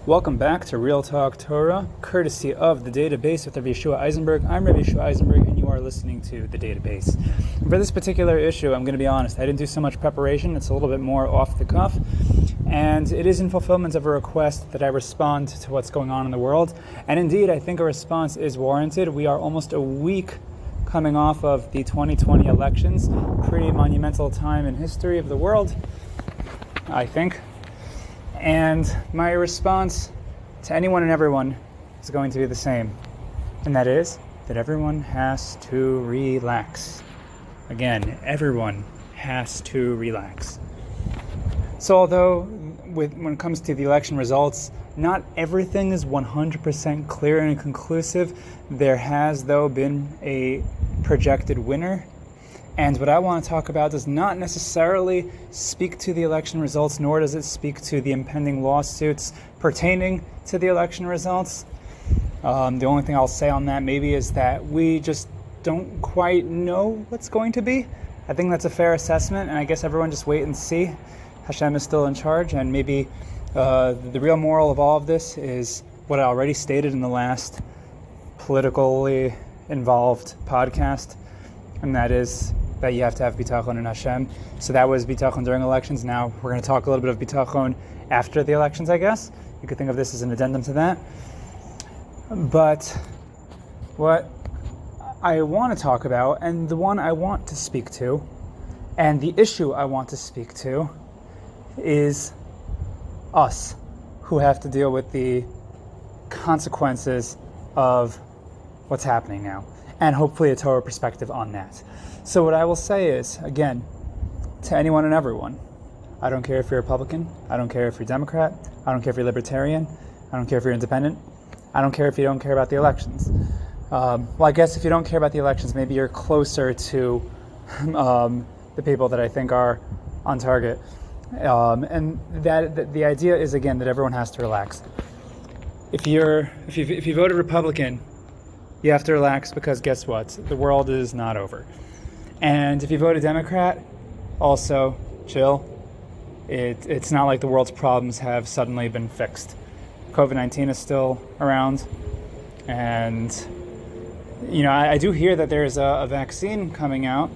Welcome back to Real Talk Torah, courtesy of the DataBeis with Rabbi Yeshua Eisenberg. I'm Rabbi Yeshua Eisenberg, and you are listening to the DataBeis. For this particular issue, I'm going to be honest, I didn't do so much preparation. It's a little bit more off the cuff, and it is in fulfillment of a request that I respond to what's going on in the world. And indeed, I think a response is warranted. We are almost a week coming off of the 2020 elections, pretty monumental time in history of the world, I think. And my response to anyone and everyone is going to be the same. And that is that everyone has to relax. Again, everyone has to relax. So although when it comes to the election results, not everything is 100% clear and conclusive, there has, though, been a projected winner. And what I want to talk about does not necessarily speak to the election results, nor does it speak to the impending lawsuits pertaining to the election results. The only thing I'll say on that maybe is that we just don't quite know what's going to be. I think that's a fair assessment, and I guess everyone just wait and see. Hashem is still in charge, and maybe the real moral of all of this is what I already stated in the last politically involved podcast, and that is that you have to have bitachon in Hashem. So that was bitachon during elections. Now we're going to talk a little bit of bitachon after the elections, I guess. You could think of this as an addendum to that. But what I want to talk about, and the one I want to speak to, and the issue I want to speak to, is us, who have to deal with the consequences of what's happening now, and hopefully a Torah perspective on that. So what I will say is, again, to anyone and everyone, I don't care if you're Republican, I don't care if you're Democrat, I don't care if you're Libertarian, I don't care if you're Independent, I don't care if you don't care about the elections. Well, I guess if you don't care about the elections, maybe you're closer to the people that I think are on target. And that the idea is, again, that everyone has to relax. If you voted Republican, you have to relax because guess what? The world is not over. And if you vote a Democrat, also chill. It's not like the world's problems have suddenly been fixed. COVID-19 is still around, and I do hear that there's a vaccine coming out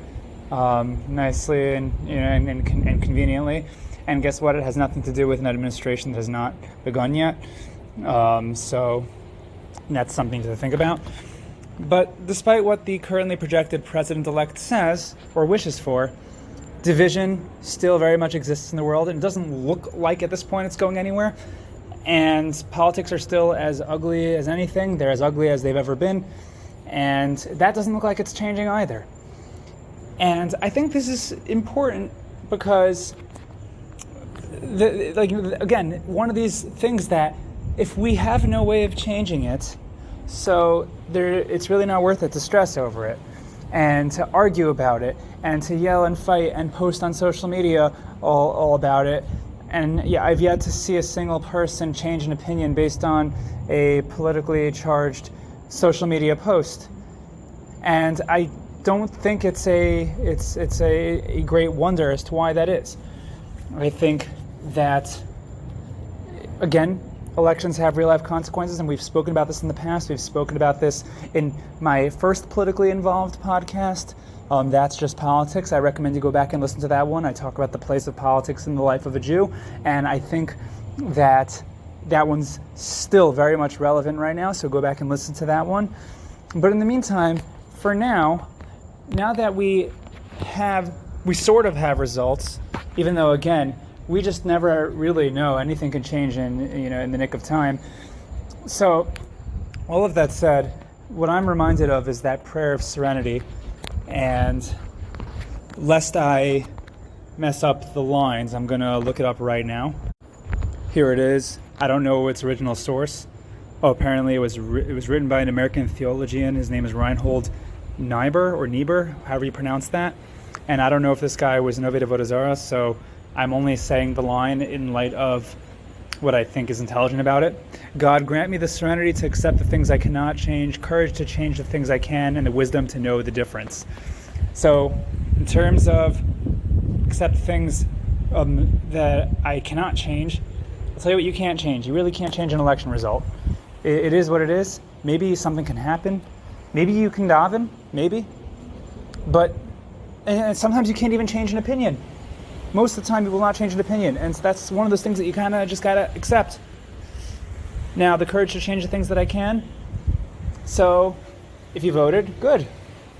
nicely and conveniently. And guess what? It has nothing to do with an administration that has not begun yet. So that's something to think about. But despite what the currently projected president-elect says or wishes for, division still very much exists in the world, and it doesn't look like at this point it's going anywhere. And politics are still as ugly as anything. They're as ugly as they've ever been. And that doesn't look like it's changing either. And I think this is important because, again, one of these things that if we have no way of changing it, so it's really not worth it to stress over it and to argue about it and to yell and fight and post on social media all about it. And yeah, I've yet to see a single person change an opinion based on a politically charged social media post. And I don't think it's a great wonder as to why that is. I think that, again, elections have real-life consequences, and we've spoken about this in the past. We've spoken about this in my first politically involved podcast. That's Just Politics. I recommend you go back and listen to that one. I talk about the place of politics in the life of a Jew, and I think that one's still very much relevant right now, so go back and listen to that one. But in the meantime, for now that we sort of have results, even though, again, we just never really know. Anything can change in the nick of time. So, all of that said, what I'm reminded of is that prayer of Serenity. And lest I mess up the lines, I'm going to look it up right now. Here it is. I don't know its original source. Oh, apparently it was written by an American theologian. His name is Reinhold Niebuhr, however you pronounce that. And I don't know if this guy was an Dovid of Avodah Zarah, so I'm only saying the line in light of what I think is intelligent about it. God, grant me the serenity to accept the things I cannot change, courage to change the things I can, and the wisdom to know the difference. So, in terms of accept things that I cannot change, I'll tell you what you can't change. You really can't change an election result. It is what it is. Maybe something can happen. Maybe you can daven. Maybe. But and sometimes you can't even change an opinion. Most of the time you will not change an opinion. And that's one of those things that you kind of just got to accept. Now, the courage to change the things that I can. So, if you voted, good.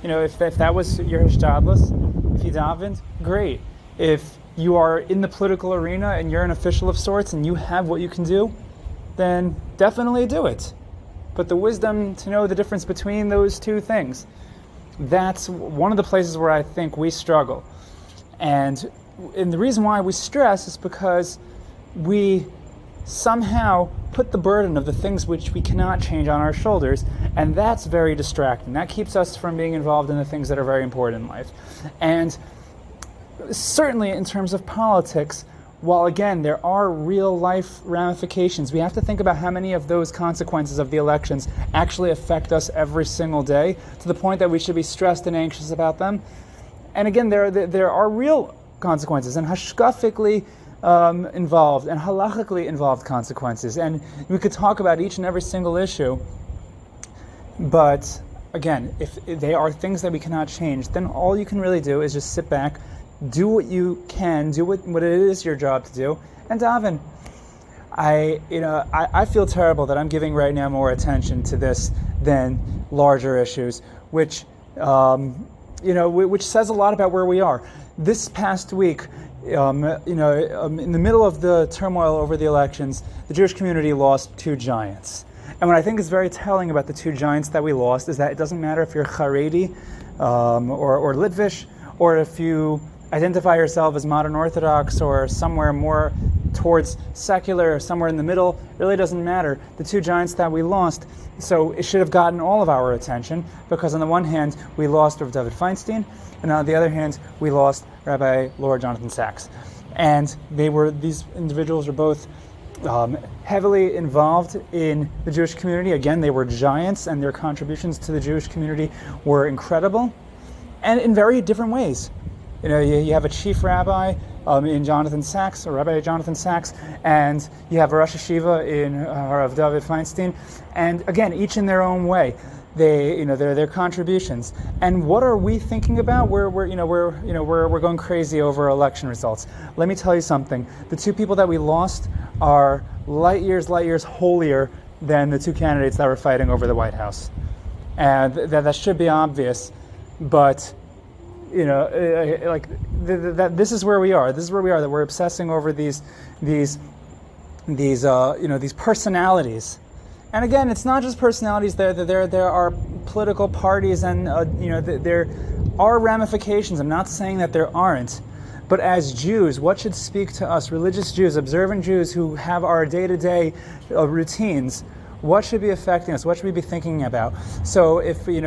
If that was your hishtadlus, if you davened, great. If you are in the political arena and you're an official of sorts and you have what you can do, then definitely do it. But the wisdom to know the difference between those two things, that's one of the places where I think we struggle. And the reason why we stress is because we somehow put the burden of the things which we cannot change on our shoulders, and that's very distracting. That keeps us from being involved in the things that are very important in life. And certainly in terms of politics, while again there are real life ramifications, we have to think about how many of those consequences of the elections actually affect us every single day, to the point that we should be stressed and anxious about them. And again, there are real consequences, and hashkafically involved and halachically involved consequences. And we could talk about each and every single issue, but again, if they are things that we cannot change, then all you can really do is just sit back, do what you can, do what it is your job to do, and daven. I feel terrible that I'm giving right now more attention to this than larger issues, which says a lot about where we are. This past week, in the middle of the turmoil over the elections, the Jewish community lost two giants. And what I think is very telling about the two giants that we lost is that it doesn't matter if you're Haredi or Litvish, or if you identify yourself as modern Orthodox or somewhere more towards secular or somewhere in the middle. It really doesn't matter. The two giants that we lost, so it should have gotten all of our attention, because on the one hand we lost Rav Dovid Feinstein, and on the other hand we lost Rabbi Lord Jonathan Sachs. And these individuals were both heavily involved in the Jewish community. Again, they were giants, and their contributions to the Jewish community were incredible, and in very different ways. You have a chief rabbi in Jonathan Sachs, or Rabbi Jonathan Sachs, and you have a Rosh Hashiva in Rav Dovid Feinstein, and again, each in their own way. Their contributions. And what are we thinking about? We're going crazy over election results. Let me tell you something. The two people that we lost are light years holier than the two candidates that were fighting over the White House, and that should be obvious. But this is where we are. This is where we are. That we're obsessing over these personalities. And again, it's not just personalities. There are political parties, and there are ramifications. I'm not saying that there aren't, but as Jews, what should speak to us, religious Jews, observant Jews who have our day-to-day routines? What should be affecting us? What should we be thinking about? So if we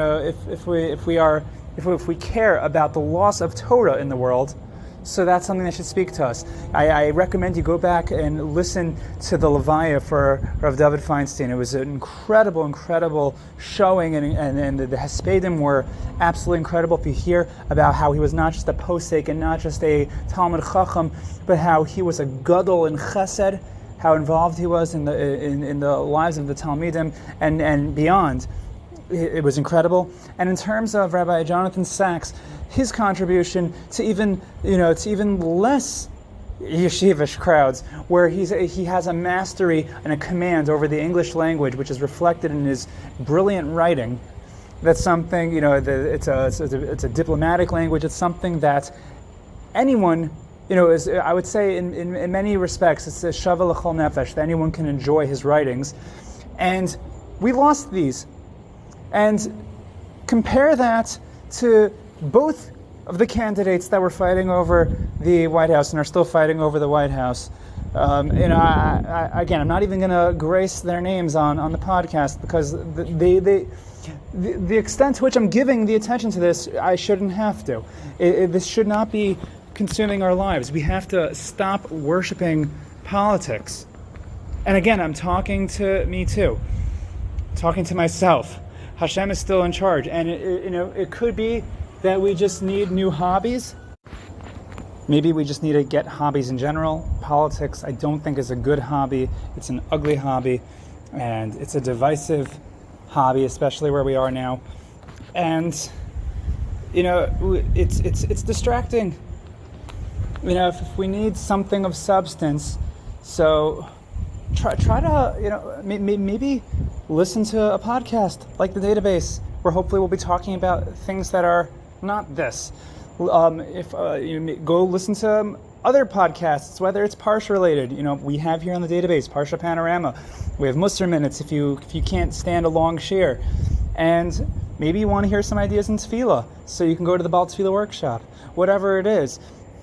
care about the loss of Torah in the world, so that's something that should speak to us. I recommend you go back and listen to the Levaya for Rav Dovid Feinstein. It was an incredible showing, and the Hespedim were absolutely incredible. If you hear about how he was not just a posek and not just a Talmud Chacham, but how he was a gadol in Chesed, how involved he was in the lives of the Talmidim and beyond. It was incredible. And in terms of Rabbi Jonathan Sachs, his contribution to even less yeshivish crowds, where he has a mastery and a command over the English language, which is reflected in his brilliant writing. That's something, it's a diplomatic language. It's something that anyone, I would say in many respects, it's a shava l'chol nefesh, that anyone can enjoy his writings. And we lost these. And compare that to both of the candidates that were fighting over the White House and are still fighting over the White House. Again, I'm not even going to grace their names on the podcast, because the extent to which I'm giving the attention to this, I shouldn't have to. This should not be consuming our lives. We have to stop worshiping politics. And again, I'm talking to me too, talking to myself. Hashem is still in charge, and it could be that we just need new hobbies. Maybe we just need to get hobbies in general. Politics, I don't think, is a good hobby. It's an ugly hobby, and it's a divisive hobby, especially where we are now. And it's distracting. If we need something of substance, so try to maybe listen to a podcast like the DataBeis, where hopefully we'll be talking about things that are not this. If you go listen to other podcasts, whether it's Parsha related, we have here on the DataBeis Parsha Panorama. We have Musar Minutes if you can't stand a long share, and maybe you want to hear some ideas in Tefillah, so you can go to the Baal Tefillah workshop, whatever it is.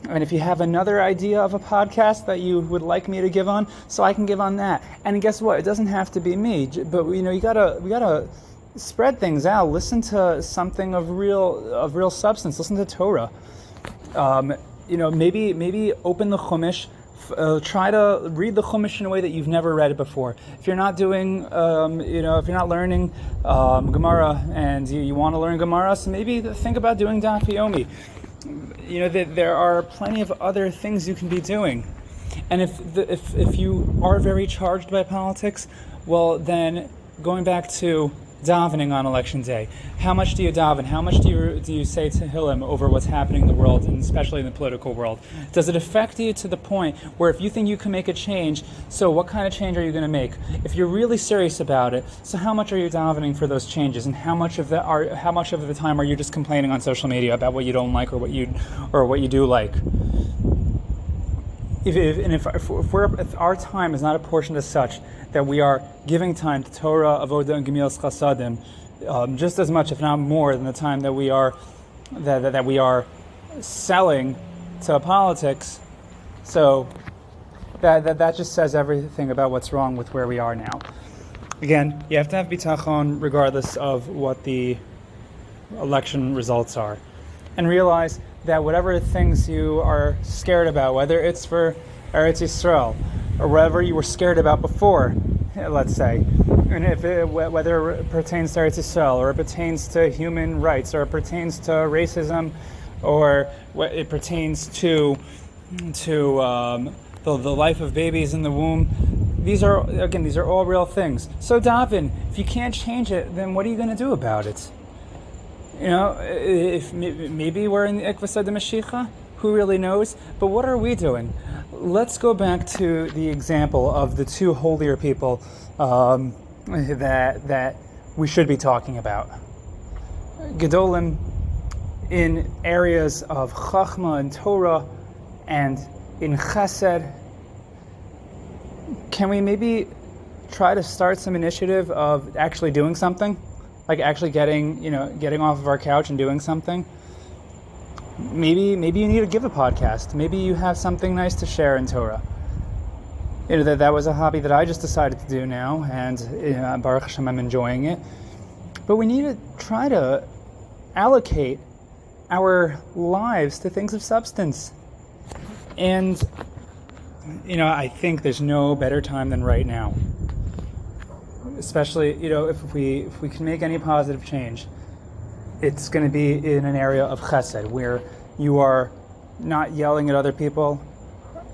And if you have another idea of a podcast that you would like me to give on, so I can give on that. And guess what? It doesn't have to be me, but we gotta spread things out. Listen to something of real substance. Listen to Torah. Maybe open the Chumash. Try to read the Chumash in a way that you've never read it before. If you're not doing, if you're not learning Gemara and you want to learn Gemara, so maybe think about doing Daf Yomi. There are plenty of other things you can be doing. And if you are very charged by politics, well, then going back to davening on election day, how much do you daven? How much do you say Tehillim over what's happening in the world, and especially in the political world? Does it affect you to the point where if you think you can make a change, so what kind of change are you going to make? If you're really serious about it, so how much are you davening for those changes, and how much of the time are you just complaining on social media about what you don't like or what you do like? If our time is not apportioned as such that we are giving time to Torah, Avodah, and Gemilas Chasadim, just as much, if not more, than the time that we are selling to politics, so that just says everything about what's wrong with where we are now. Again, you have to have bitachon regardless of what the election results are, and realize that whatever things you are scared about, whether it's for Eretz Yisrael or whatever you were scared about before, let's say, and whether it pertains to Eretz Yisrael or it pertains to human rights or it pertains to racism or it pertains to the life of babies in the womb, these are all real things. So daven. If you can't change it, then what are you going to do about it? If maybe we're in the Ikvasad Mashiach, who really knows? But what are we doing? Let's go back to the example of the two holier people that we should be talking about. Gedolim in areas of Chachma and Torah and in Chesed. Can we maybe try to start some initiative of actually doing something? Like actually getting off of our couch and doing something. Maybe you need to give a podcast. Maybe you have something nice to share in Torah. That was a hobby that I just decided to do now, and Baruch Hashem, I'm enjoying it. But we need to try to allocate our lives to things of substance. And I think there's no better time than right now. Especially, if we can make any positive change, it's going to be in an area of chesed, where you are not yelling at other people,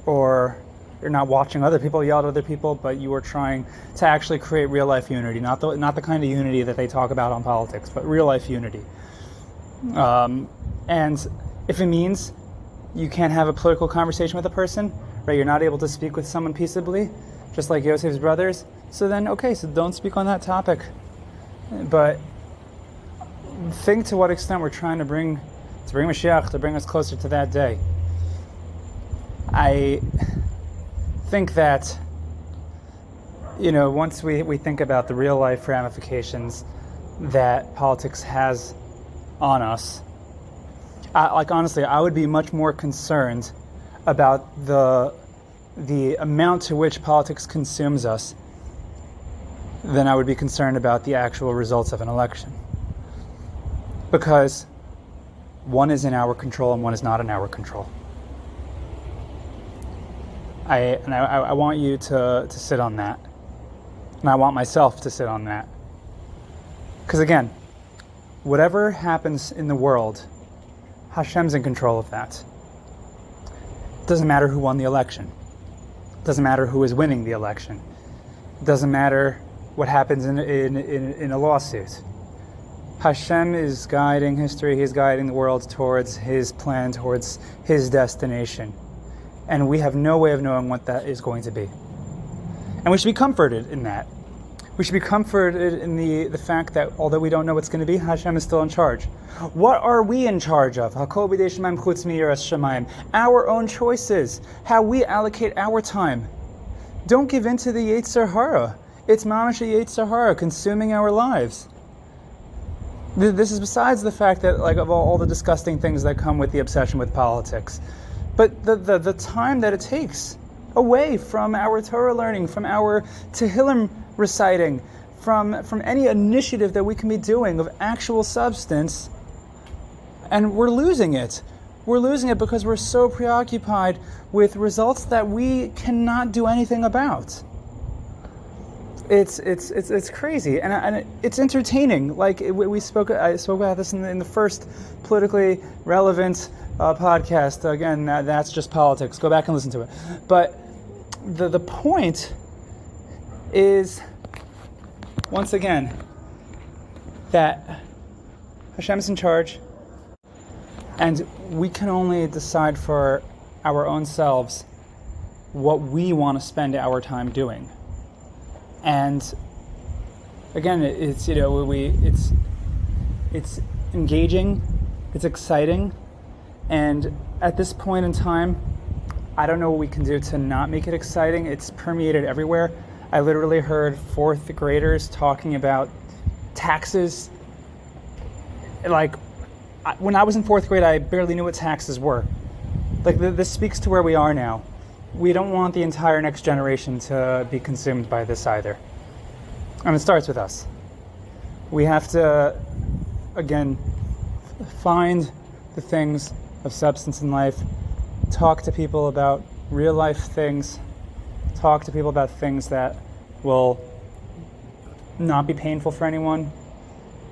or you're not watching other people yell at other people, but you are trying to actually create real life unity, not the kind of unity that they talk about on politics, but real life unity. And if it means you can't have a political conversation with a person, right? You're not able to speak with someone peaceably, just like Yosef's brothers. So then, okay, so don't speak on that topic. But think to what extent we're trying to bring Mashiach, to bring us closer to that day. I think that, once we think about the real life ramifications that politics has on us, honestly, I would be much more concerned about the amount to which politics consumes us than I would be concerned about the actual results of an election. Because one is in our control and one is not in our control. I want you to sit on that. And I want myself to sit on that. Because again, whatever happens in the world, Hashem's in control of that. It doesn't matter who won the election. It doesn't matter who is winning the election. It doesn't matter what happens in a lawsuit. Hashem is guiding history. He's guiding the world towards His plan, towards His destination. And we have no way of knowing what that is going to be. And we should be comforted in that. We should be comforted in the fact that although we don't know what's going to be, Hashem is still in charge. What are we in charge of? Hakol b'yedei Shamayim chutz miyiras shamayim. Our own choices, how we allocate our time. Don't give in to the Yetzer Hara. It's mamash Yetzer Hara consuming our lives. This is besides the fact that, like, of all the disgusting things that come with the obsession with politics. But the time that it takes away from our Torah learning, from our Tehillim reciting, from any initiative that we can be doing of actual substance, and we're losing it. We're losing it because we're so preoccupied with results that we cannot do anything about. It's crazy, and it's entertaining. Like I spoke about this in the first politically relevant podcast. Again, that's just politics. Go back and listen to it. But the point is, once again, that Hashem is in charge, and we can only decide for our own selves what we want to spend our time doing. And again, it's engaging, it's exciting, and at this point in time, I don't know what we can do to not make it exciting. It's permeated everywhere. I literally heard fourth graders talking about taxes. Like, when I was in fourth grade, I barely knew what taxes were. Like, this speaks to where we are now. We don't want the entire next generation to be consumed by this either. And it starts with us. We have to, again, find the things of substance in life, talk to people about real life things, talk to people about things that will not be painful for anyone,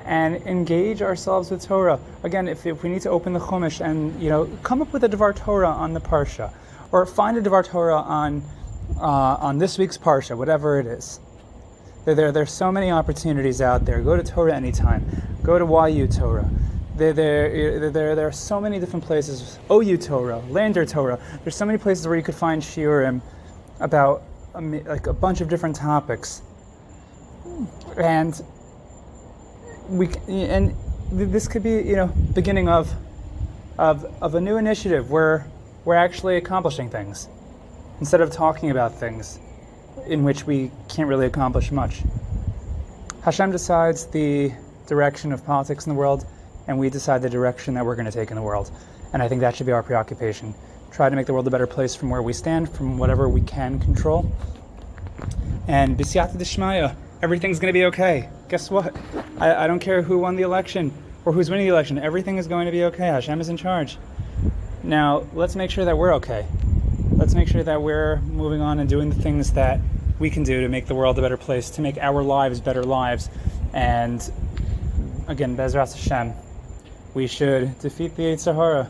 and engage ourselves with Torah. Again, if we need to open the Chumash and come up with a Devar Torah on the Parsha, or find a Devar Torah on this week's Parsha, whatever it is. There's so many opportunities out there. Go to Torah anytime. Go to YU Torah. There are so many different places. OU Torah, Lander Torah. There's so many places where you could find shiurim about like a bunch of different topics. And this could be beginning of a new initiative where we're actually accomplishing things instead of talking about things in which we can't really accomplish much. Hashem decides the direction of politics in the world, and we decide the direction that we're going to take in the world. And I think that should be our preoccupation. Try to make the world a better place from where we stand, from whatever we can control. And b'siyata d'shmaya, everything's going to be okay. Guess what? I don't care who won the election or who's winning the election. Everything is going to be okay. Hashem is in charge. Now, let's make sure that we're okay. Let's make sure that we're moving on and doing the things that we can do to make the world a better place, to make our lives better lives. And again, Bezras Hashem, we should defeat the Yetzer Hara.